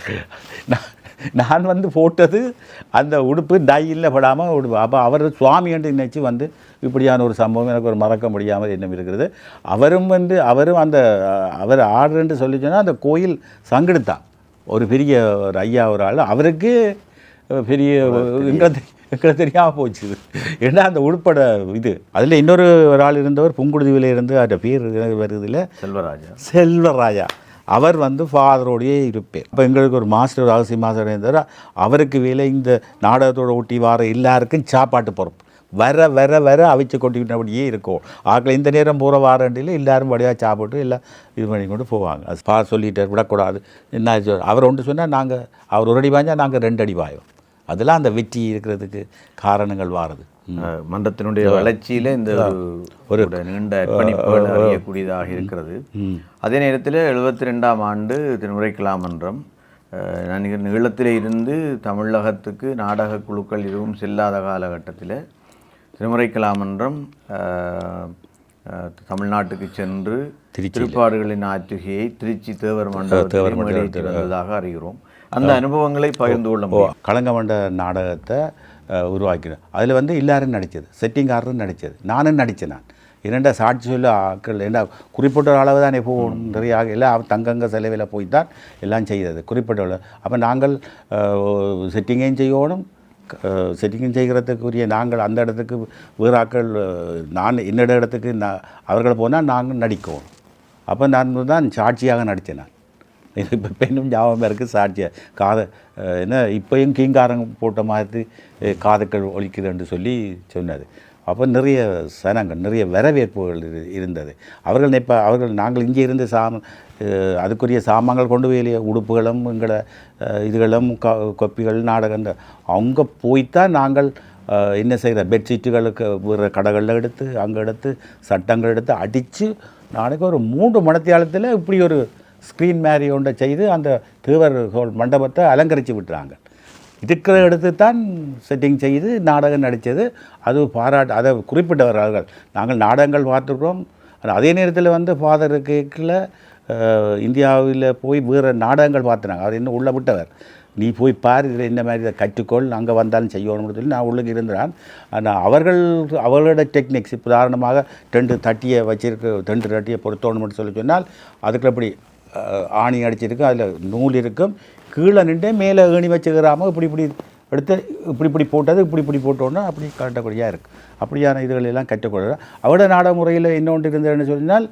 நான் வந்து போட்டது அந்த உடுப்பு டையில் படாமல் உடுப்பு. அப்போ அவர் சுவாமி என்று நினைச்சு வந்து இப்படியான ஒரு சம்பவம் எனக்கு ஒரு மறக்க முடியாமல் என்ன இருக்கிறது. அவரும் அந்த அவர் ஆடுறேன்னு சொல்லி சொன்னால் அந்த கோயில் சங்கெடுத்தான் ஒரு பெரிய ஒரு ஐயா ஒரு ஆள். அவருக்கு பெரிய எங்களை தெரியாமல் போச்சு. ஏன்னா அந்த உடுப்பட இது அதில் இன்னொரு ஒரு ஆள் இருந்தவர் புங்குடுதீவில் இருந்து அந்த பேர் வருதில்லை செல்வராஜா. அவர் வந்து ஃபாதரோடையே இருப்பேன். அப்போ எங்களுக்கு ஒரு மாஸ்டர் ரகசிய மாஸ்டர் இருந்தார். அவருக்கு வேலை இந்த நாடகத்தோடு ஒட்டி வார எல்லாருக்கும் சாப்பாட்டு பொறுப்பு. வர அவிச்சு கொட்டிக்கிட்டபடியே இருக்கும். ஆக்களை இந்த நேரம் போகிற வாரண்டியில் எல்லோரும் வழியாக சாப்பிட்டு எல்லாம் இது பண்ணி கொண்டு போவாங்க. அது சொல்லிட்டார் விடக்கூடாது. என்ன அவர் ஒன்று சொன்னால் நாங்கள் அவர் 1 அடி பாய்ஞ்சா நாங்கள் 2 அடி பாயோம். அதெல்லாம் அந்த வெற்றி இருக்கிறதுக்கு காரணங்கள் வாருது. மன்றத்தினுடைய வளர்ச்சியில் இந்த ஒரு நீண்ட அர்ப்பணிப்புகள் அறியக்கூடியதாக இருக்கிறது. அதே நேரத்தில் 72ஆம் ஆண்டு திருமுறைக்கலாம் மன்றம் நீளத்தில் இருந்து தமிழகத்துக்கு நாடக குழுக்கள் எதுவும் செல்லாத காலகட்டத்தில் திருமுறைக்கலாம் மன்றம் தமிழ்நாட்டுக்கு சென்று திருப்பாடுகளின் ஆற்றுகையை திருச்சி தேவர் மண்டபத்தில் வந்ததாக அறிகிறோம். அந்த அனுபவங்களை பகிர்ந்து கொள்ள முடியும். களங்கமண்ட நாடகத்தை உருவாக்கினோம். அதில் வந்து எல்லாரும் நடித்தது, செட்டிங்காரரும் நடித்தது, நானும் நடித்தேன். நான் 2 சாட்சி சொல்ல ஆக்கள் என்ன குறிப்பிட்ட அளவு தான் போகணும். நிறைய எல்லாம் தங்கங்க செலவில் போய் தான் எல்லாம் செய்தது குறிப்பிட்ட அளவு. அப்போ நாங்கள் செட்டிங்கையும் செய்யணும், செட்டிங் செய்கிறதுக்குரிய நாங்கள் அந்த இடத்துக்கு வேறாக்கள் நான் என்னோட இடத்துக்கு அவர்கள் போனால் நாங்கள் நடிக்கணும். அப்போ நான் தான் சாட்சியாக நடித்தேன். நான் இது இப்போ பெண்ணும் ஞாபகம் இருக்குது சாட்சியாக என்ன இப்போயும் கீங்காரங்க போட்ட மாதிரி காதுக்கள் ஒலிக்குதுன்னு சொல்லி சொன்னது. அப்போ நிறைய சனங்கள் நிறைய வரவேற்புகள் இருந்தது. அவர்கள் நாங்கள் இங்கே இருந்த அதுக்குரிய சாமான்கள் கொண்டு போய் உடுப்புகளும் எங்களை இதுகளும் கொப்பிகள் நாடகங்கள் அவங்க போய்த்தான் நாங்கள் என்ன செய்கிற பெட்ஷீட்டுகளுக்கு வேறு கடைகளில் எடுத்து அங்கே எடுத்து சட்டங்கள் எடுத்து அடித்து நாளைக்கு ஒரு 3 மணித்தியாலத்தில் இப்படி ஒரு ஸ்க்ரீன் மாதிரி ஒன்றை செய்து அந்த தேவர் ஹோல் மண்டபத்தை அலங்கரித்து விட்டுறாங்க. இருக்கிற எடுத்து தான் செட்டிங் செய்து நாடகம் நடித்தது. அது அதை குறிப்பிட்டவர்கள். நாங்கள் நாடகங்கள் பார்த்துருக்கோம். அதே நேரத்தில் வந்து ஃபாதர் கேக்கில் இந்தியாவில் போய் வேறு நாடகங்கள் பார்த்துனாங்க. அவர் இன்னும் உள்ளே விட்டவர். நீ போய் பார், இதில் இந்த மாதிரி இதை கற்றுக்கொள், அங்கே வந்தாலும் செய்யணும்னு சொல்லி நான் உள்ளுக்கு இருந்தான். ஆனால் அவர்களோட டெக்னிக்ஸ் இப்போ உதாரணமாக 2 தட்டியை வச்சிருக்கு, 2 தட்டியை பொருத்தணும்னு சொல்லி சொன்னால் அதுக்குள்ள இப்படி ஆணி அடிச்சிருக்கு, அதில் நூல் இருக்கும், கீழே நின்று மேலே ஏணி வச்சுக்கிறாமல் இப்படி எடுத்து இப்படி போட்டது இப்படி போட்டோன்னா அப்படி கரெக்டாக இருக்குது. அப்படியான இதுகளெல்லாம் கற்றுக்கொள்கிறோம். அவரோட நாடக முறையில் இன்னொன்று இருந்ததுன்னு சொன்னால்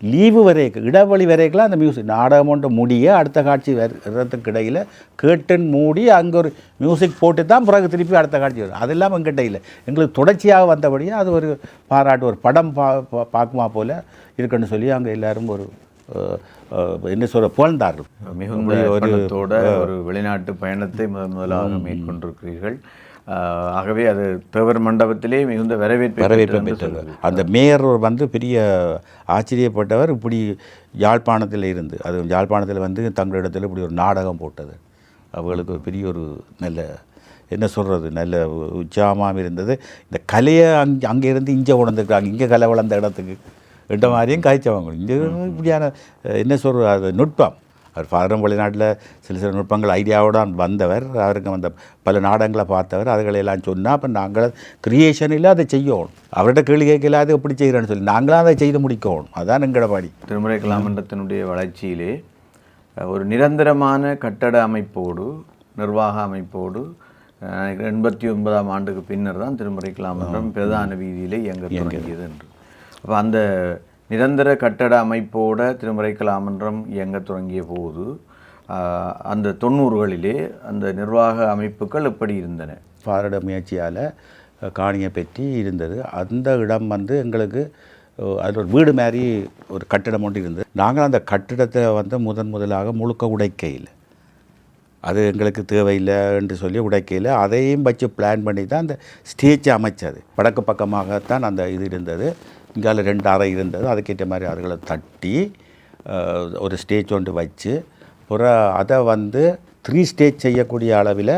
லீவு வரைக்கும் இடைவெளி வரைக்கெல்லாம் அந்த மியூசிக் நாடகம் ஒன்று முடிய அடுத்த காட்சி வர்றதுக்கு இடையில் கேட்டுன்னு மூடி அங்கே ஒரு மியூசிக் போட்டு தான் பிறகு திருப்பி அடுத்த காட்சி வரும். அதெல்லாம் எங்கிட்ட இல்லை. எங்களுக்கு தொடர்ச்சியாக வந்தபடியே அது ஒரு பாராட்டு, ஒரு படம் பார்க்குமா போல் இருக்குன்னு சொல்லி அங்கே எல்லோரும் ஒரு என்ன சொல்ற புகழ்ந்தார்கள். மிகுந்த ஒரு வெளிநாட்டு பயணத்தை முதலாக மேற்கொண்டிருக்கிறீர்கள். ஆகவே அது தேவர் மண்டபத்திலே மிகுந்த வரவேற்பை பெற்றது. அந்த மேயர் வந்து பெரிய ஆச்சரியப்பட்டவர். இப்படி யாழ்ப்பாணத்தில் இருந்து அது யாழ்ப்பாணத்தில் வந்து தங்களிடத்தில் இப்படி ஒரு நாடகம் போட்டது அவர்களுக்கு ஒரு பெரிய ஒரு நல்ல என்ன சொல்கிறது நல்ல உற்சாகமாக இருந்தது. இந்த கலையை அங்கே இருந்து இங்கே உணர்ந்துருக்காங்க. இங்கே கலை வளர்ந்த இடத்துக்கு இட்ட மாதிரியும் காய்ச்சவங்க. இங்கே இப்படியான என்ன சொல்கிறது அது நுட்பம். அவர் ஃபாதரும் வெளிநாட்டில் சில நுட்பங்கள் ஐடியாவோடு வந்தவர். அவருக்கு வந்த பல நாடகங்களை பார்த்தவர். அதுகளெல்லாம் சொன்னால் அப்போ நாங்கள் கிரியேஷனில் அதை செய்யணும். அவர்கிட்ட கேள்வி கேட்கல அது எப்படி செய்கிறேன்னு சொல்லி நாங்களாம் அதை செய்து முடிக்கணும். அதுதான் எங்களோட பாடி. திருமுறை கலாமண்டத்தினுடைய வளர்ச்சியிலே ஒரு நிரந்தரமான கட்டட அமைப்போடு நிர்வாக அமைப்போடு 89ஆம் ஆண்டுக்கு பின்னர் தான் திருமுறை கலாமன்றம் பிரதான வீதியிலே இயங்க தொடங்கியது என்று. அப்போ அந்த நிரந்தர கட்டட அமைப்போட திருமுறை கலாமன்றம் இயங்க தொடங்கிய போது அந்த 90களிலே அந்த நிர்வாக அமைப்புகள் எப்படி இருந்தன? பாரட முயற்சியால் காணியை பெற்றி இருந்தது. அந்த இடம் வந்து எங்களுக்கு அதில் ஒரு வீடு மாதிரி ஒரு கட்டிடம் ஒன்று இருந்தது. நாங்கள் அந்த கட்டிடத்தை வந்து முதலாக முழுக்க உடைக்கையில் அது எங்களுக்கு தேவையில்லை என்று சொல்லி உடைக்கையில் அதையும் வச்சு பிளான் பண்ணி தான் அந்த ஸ்டேஜை அமைச்சது. வடக்கு பக்கமாகத்தான் அந்த இது இருந்தது. இங்கால 2 அறை இருந்தது. அதுக்கேற்ற மாதிரி அதுகளை தட்டி ஒரு ஸ்டேஜ் ஒன்று வச்சு அதை வந்து 3 ஸ்டேஜ் செய்யக்கூடிய அளவில்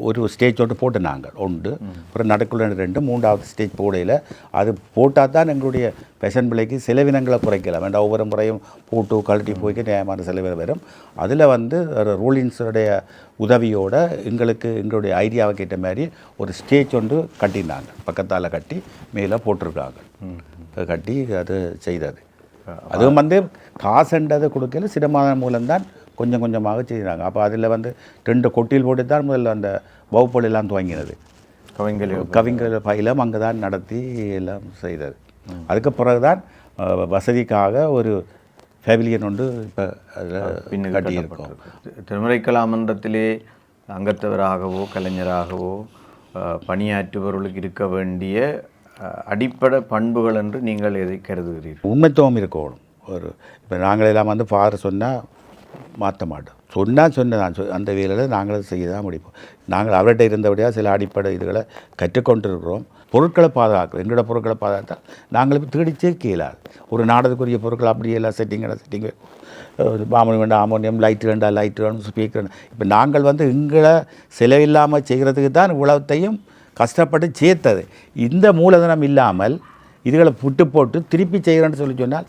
ஒரு ஸ்டேஜ் ஒன்று போட்டு நாங்கள் உண்டு. அப்புறம் நடுக்குள்ள 2 3வது ஸ்டேஜ் போடையில் அது போட்டால் தான் எங்களுடைய பெஷன் பிள்ளைக்கு செலவினங்களை குறைக்கலாம். வேண்டாம் ஒவ்வொரு முறையும் போட்டு கழட்டி போய்க்கு நியாயமான செலவில் வரும். அதில் வந்து ரூலிங்ஸுடைய உதவியோடு எங்களுடைய ஐடியாவை கேட்ட மாதிரி ஒரு ஸ்டேஜ் ஒன்று கட்டினாங்க. பக்கத்தால் கட்டி மேலே போட்டிருக்காங்க. கட்டி அது செய்தது. அதுவும் வந்து காசுன்றது கொடுக்கல சிரமம் மூலம்தான் கொஞ்சம் கொஞ்சமாக செய்கிறாங்க. அப்போ அதில் வந்து 2 கொட்டில் போட்டு தான் முதல்ல அந்த வகுப்புகளெல்லாம் துவங்கினது. கவிஞர் பயிலும் அங்கே தான் நடத்தி எல்லாம் செய்தது. அதுக்கு பிறகு தான் வசதிக்காக ஒரு ஃபேமிலியன் ஒன்று இப்போ அதில் கட்டியிருக்கோம். திருமுறை கலாமன்றத்திலே அங்கத்தவராகவோ கலைஞராகவோ பணியாற்றுபவர்களுக்கு இருக்க வேண்டிய அடிப்படை பண்புகள் என்று நீங்கள் எதை கருதுகிறீர்கள்? உண்மைத்துவம் இருக்கணும். இப்போ நாங்களெல்லாம் வந்து ஃபாதர் சொன்னால் மாற்ற மாட்டோம். சொன்னதான் அந்த வேலையில் நாங்களும் செய்ய தான் முடிப்போம். நாங்கள் அவர்கிட்ட இருந்தபடியாக சில அடிப்படை இதுகளை கற்றுக்கொண்டிருக்கிறோம். பொருட்களை பாதுகாக்கிறோம். எங்களோட பொருட்களை பாதுகாத்தா நாங்கள் தேடிச்சே கீழாது. ஒரு நாடகத்துக்குரிய பொருட்கள் அப்படியே எல்லாம் செட்டிங் பாமனி வேண்டாம் ஆமோனியம், லைட்டு வேண்டாம் லைட்டு வேணும், ஸ்பீக்கர் வேணும். இப்போ நாங்கள் வந்து எங்களை செலவில்லாமல் செய்கிறதுக்கு தான் உலகத்தையும் கஷ்டப்பட்டு சேர்த்தது. இந்த மூலதனம் இல்லாமல் இதுகளை புட்டு போட்டு திருப்பி செய்கிறேன்னு சொன்னால்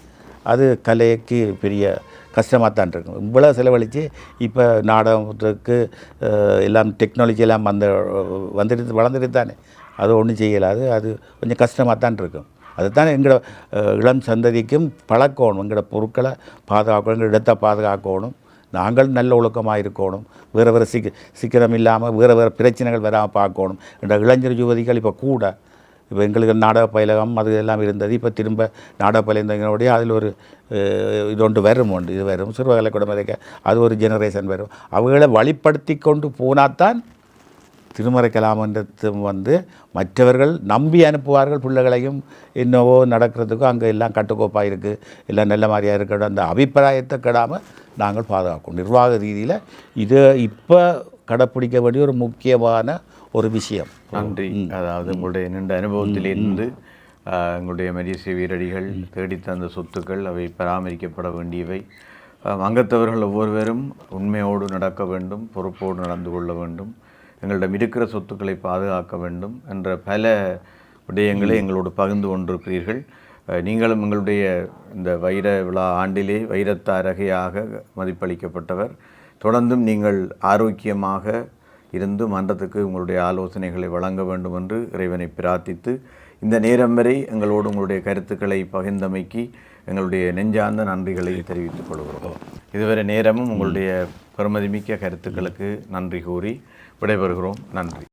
அது கலைக்கு பெரிய கஷ்டமாக தான் இருக்கும். இவ்வளோ செலவழித்து இப்போ நாடகத்துக்கு எல்லாம் டெக்னாலஜி எல்லாம் வந்துட்டு வளர்ந்துட்டு தானே அது ஒன்றும் செய்யலாது. அது கொஞ்சம் கஷ்டமாக தான் இருக்கும். அதுதான் எங்களோட இளம் சந்ததிக்கும் பழக்கணும். எங்களோட பொருட்களை பாதுகாக்கணும், எங்களோட இடத்தை பாதுகாக்கணும். நாங்கள் நல்ல ஒழுக்கமாக இருக்கணும், வேறு சிக்கனம் இல்லாமல் வேறு பிரச்சனைகள் வராமல் பார்க்கணும். இந்த இளைஞர் யுவதிகள் இப்போ கூட இப்போ எங்களுக்கு நாடக பயிலகம் அது எல்லாம் இருந்தது. இப்போ திரும்ப நாடக பயிலந்தங்களுடைய அதில் ஒரு இது ஒன்று வரும், இது வரும் சிறுவர்களை கூட மறைக்க அது ஒரு ஜெனரேஷன் வரும். அவர்களை வழிப்படுத்தி கொண்டு போனால்தான் திருமறை கலாமன்றத்து மற்றவர்கள் நம்பி அனுப்புவார்கள். பிள்ளைகளையும் என்னவோ நடக்கிறதுக்கும் அங்கே எல்லாம் கட்டுக்கோப்பாக இருக்குது, எல்லாம் நல்ல மாதிரியாக இருக்கட்டும், அந்த அபிப்பிராயத்தை கெடாமல் நாங்கள் பாதுகாக்கணும். நிர்வாக ரீதியில் இது இப்போ கடைப்பிடிக்க வேண்டிய ஒரு முக்கியமான ஒரு விஷயம். நன்றி. அதாவது உங்களுடைய நீண்ட அனுபவத்திலிருந்து எங்களுடைய மரியசை வீரடிகள் தேடித்தந்த சொத்துக்கள் அவை பராமரிக்கப்பட வேண்டியவை. அங்கத்தவர்கள் ஒவ்வொருவரும் உண்மையோடு நடக்க வேண்டும், பொறுப்போடு நடந்து கொள்ள வேண்டும், எங்களிடம் இருக்கிற சொத்துக்களை பாதுகாக்க வேண்டும் என்ற பல விடயங்களை எங்களோடு பகிர்ந்து கொண்டிருக்கிறீர்கள். நீங்களும் எங்களுடைய இந்த வைர விழா ஆண்டிலே வைரத்தாரகையாக மதிப்பளிக்கப்பட்டவர். தொடர்ந்தும் நீங்கள் ஆரோக்கியமாக இருந்து மன்றத்துக்கு உங்களுடைய ஆலோசனைகளை வழங்க வேண்டும் என்று இறைவனை பிரார்த்தித்து, இந்த நேரம் வரை எங்களோடு உங்களுடைய கருத்துக்களை பகிர்ந்தமைக்கு எங்களுடைய நெஞ்சார்ந்த நன்றிகளை தெரிவித்துக் கொள்கிறோம். இதுவரை நேரமும் உங்களுடைய பெருமதிமிக்க கருத்துக்களுக்கு நன்றி கூறி விடைபெறுகிறோம். நன்றி.